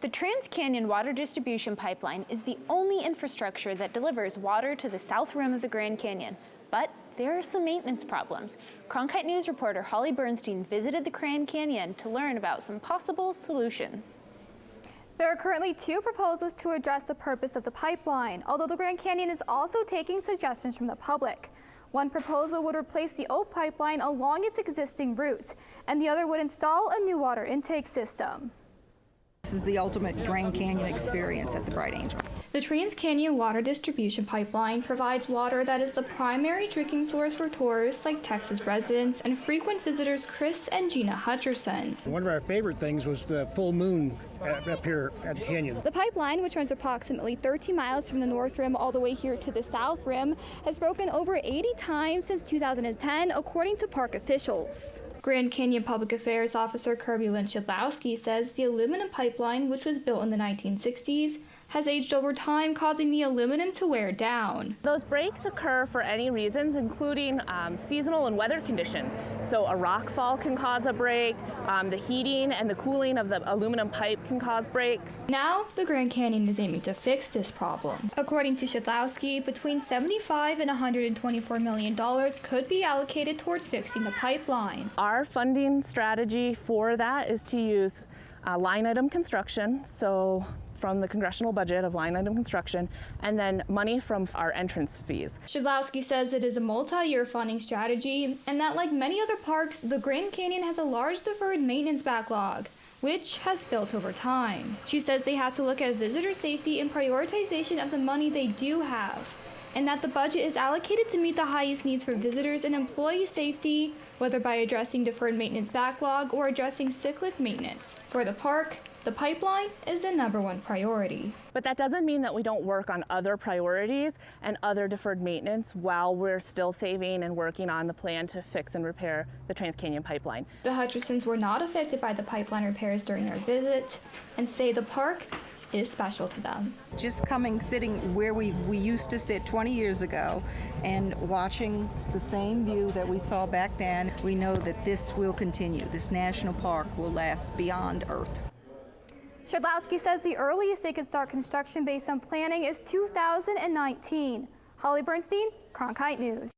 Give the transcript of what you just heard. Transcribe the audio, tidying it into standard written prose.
The Trans-Canyon Water Distribution Pipeline is the only infrastructure that delivers water to the south rim of the Grand Canyon. But there are some maintenance problems. Cronkite News reporter Holly Bernstein visited the Grand Canyon to learn about some possible solutions. There are currently 2 proposals to address the purpose of the pipeline, although the Grand Canyon is also taking suggestions from the public. One proposal would replace the old pipeline along its existing route, and the other would install a new water intake system. This is the ultimate Grand Canyon experience at the Bright Angel. The Trans-Canyon Water Distribution Pipeline provides water that is the primary drinking source for tourists like Texas residents and frequent visitors Chris and Gina Hutcherson. One of our favorite things was the full moon up here at the canyon. The pipeline, which runs approximately 13 miles from the north rim all the way here to the south rim, has broken over 80 times since 2010, according to park officials. Grand Canyon Public Affairs Officer Kirby Lynch-Shadlowski says the aluminum pipeline, which was built in the 1960s, has aged over time, causing the aluminum to wear down. Those breaks occur for any reasons, including seasonal and weather conditions. So a rock fall can cause a break, the heating and the cooling of the aluminum pipe can cause breaks. Now, the Grand Canyon is aiming to fix this problem. According to Shadlowski, between $75 and $124 million could be allocated towards fixing the pipeline. Our funding strategy for that is to use line item construction, so from the congressional budget of line item construction, and then money from our entrance fees. Shadlowski says it is a multi-year funding strategy, and that like many other parks, the Grand Canyon has a large deferred maintenance backlog, which has built over time. She says they have to look at visitor safety and prioritization of the money they do have, and that the budget is allocated to meet the highest needs for visitors and employee safety, whether by addressing deferred maintenance backlog or addressing cyclic maintenance. For the park, the pipeline is the #1 priority. But that doesn't mean that we don't work on other priorities and other deferred maintenance while we're still saving and working on the plan to fix and repair the Trans-Canyon pipeline. The Hutchersons were not affected by the pipeline repairs during their visit and say the park is special to them. Just sitting where we used to sit 20 years ago and watching the same view that we saw back then, we know that this will continue. This national park will last beyond Earth. Shadlowski says the earliest they could start construction based on planning is 2019. Holly Bernstein, Cronkite News.